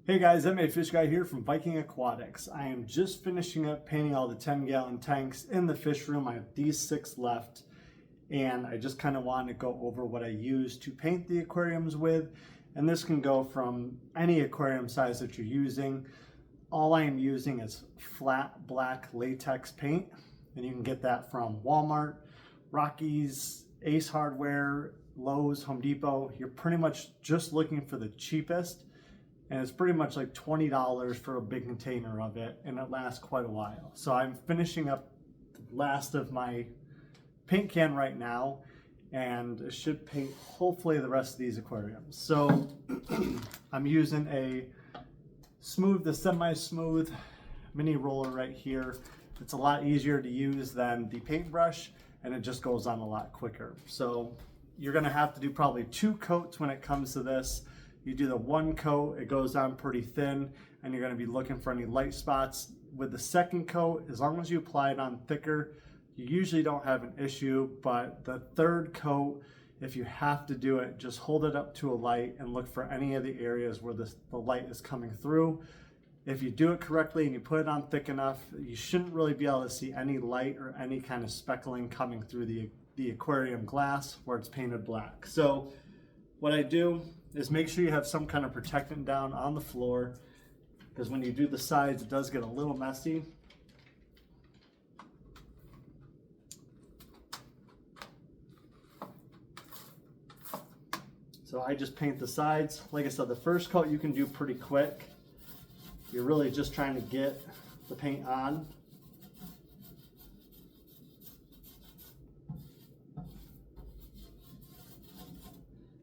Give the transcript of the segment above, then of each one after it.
Hey guys, Fish Guy here from Viking Aquatics. I am just finishing up painting all the 10-gallon tanks in the fish room. I have these 6 left, and I just kind of want to go over what I use to paint the aquariums with. And this can go from any aquarium size that you're using. All I am using is flat black latex paint, and you can get that from Walmart, Rockies, Ace Hardware, Lowe's, Home Depot. You're pretty much just looking for the cheapest. And it's pretty much like $20 for a big container of it, and it lasts quite a while. So I'm finishing up the last of my paint can right now, and it should paint hopefully the rest of these aquariums. So I'm using a semi-smooth mini roller right here. It's a lot easier to use than the paintbrush, and it just goes on a lot quicker. So you're gonna have to do probably 2 coats when it comes to this. You do the 1 coat, it goes on pretty thin, and you're gonna be looking for any light spots. With the 2nd coat, as long as you apply it on thicker, you usually don't have an issue, but the 3rd coat, if you have to do it, just hold it up to a light and look for any of the areas where the light is coming through. If you do it correctly and you put it on thick enough, you shouldn't really be able to see any light or any kind of speckling coming through the aquarium glass where it's painted black. So what I do is make sure you have some kind of protectant down on the floor, because when you do the sides, it does get a little messy. So I just paint the sides. Like I said, the first coat you can do pretty quick. You're really just trying to get the paint on.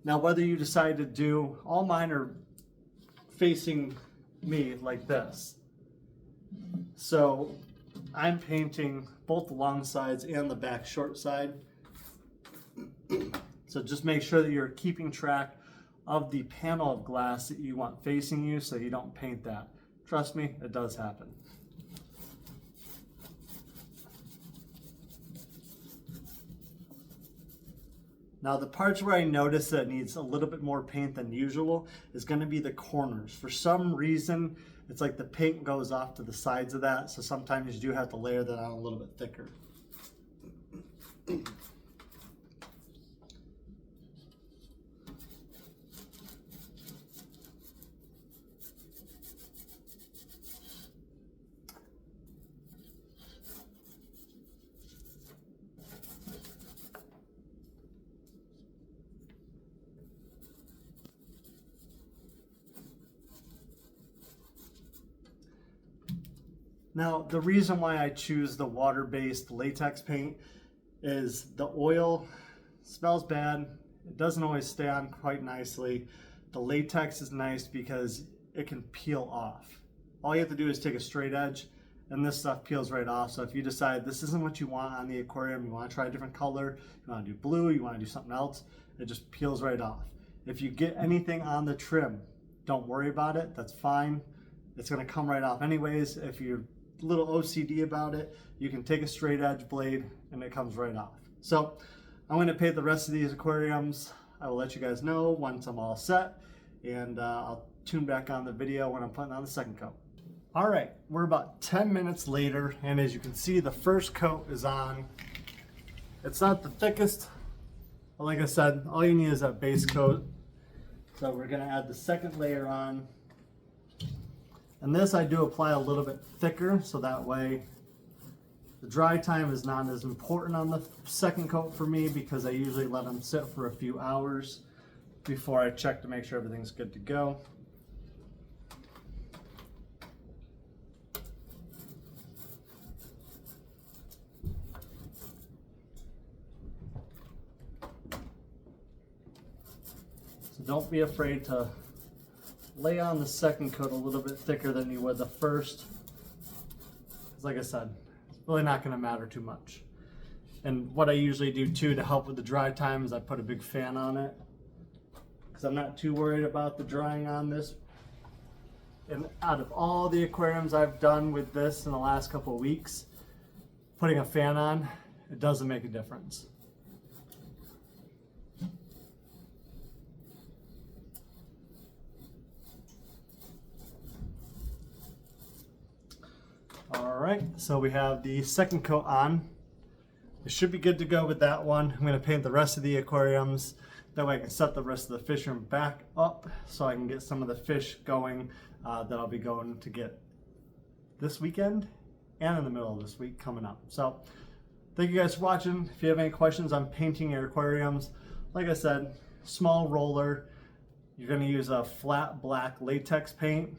Now, whether you decide to do, all mine are facing me like this. So I'm painting both the long sides and the back short side. So just make sure that you're keeping track of the panel of glass that you want facing you so you don't paint that. Trust me, it does happen. Now the parts where I notice that it needs a little bit more paint than usual is going to be the corners. For some reason, it's like the paint goes off to the sides of that, so sometimes you do have to layer that on a little bit thicker. Now, the reason why I choose the water-based latex paint is the oil smells bad. It doesn't always stay on quite nicely. The latex is nice because it can peel off. All you have to do is take a straight edge and this stuff peels right off. So if you decide this isn't what you want on the aquarium, you want to try a different color, you want to do blue, you want to do something else, it just peels right off. If you get anything on the trim, don't worry about it. That's fine. It's going to come right off anyways. If you're a little OCD about it, you can take a straight edge blade and it comes right off. So I'm going to paint the rest of these aquariums. I will let you guys know once I'm all set, and I'll tune back on the video when I'm putting on the 2nd coat. All right, we're about 10 minutes later, and as you can see, the first coat is on. It's not the thickest, but like I said, all you need is that base coat. So we're going to add the 2nd layer on. And this I do apply a little bit thicker, so that way the dry time is not as important on the 2nd coat for me, because I usually let them sit for a few hours before I check to make sure everything's good to go. So don't be afraid to lay on the 2nd coat a little bit thicker than you would the first. Like I said, it's really not going to matter too much. And what I usually do too to help with the dry time is I put a big fan on it, because I'm not too worried about the drying on this. And out of all the aquariums I've done with this in the last couple of weeks, putting a fan on, it doesn't make a difference. Alright, so we have the second coat on. It should be good to go with that one. I'm going to paint the rest of the aquariums. That way I can set the rest of the fish room back up so I can get some of the fish going that I'll be going to get this weekend and in the middle of this week coming up. So thank you guys for watching. If you have any questions on painting your aquariums, like I said, small roller. You're going to use a flat black latex paint.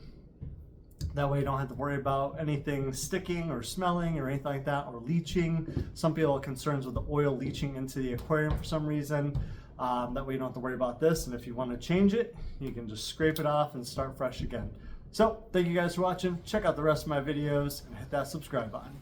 That way you don't have to worry about anything sticking or smelling or anything like that, or leaching. Some people have concerns with the oil leaching into the aquarium for some reason. That way you don't have to worry about this. And if you want to change it, you can just scrape it off and start fresh again. So thank you guys for watching. Check out the rest of my videos and hit that subscribe button.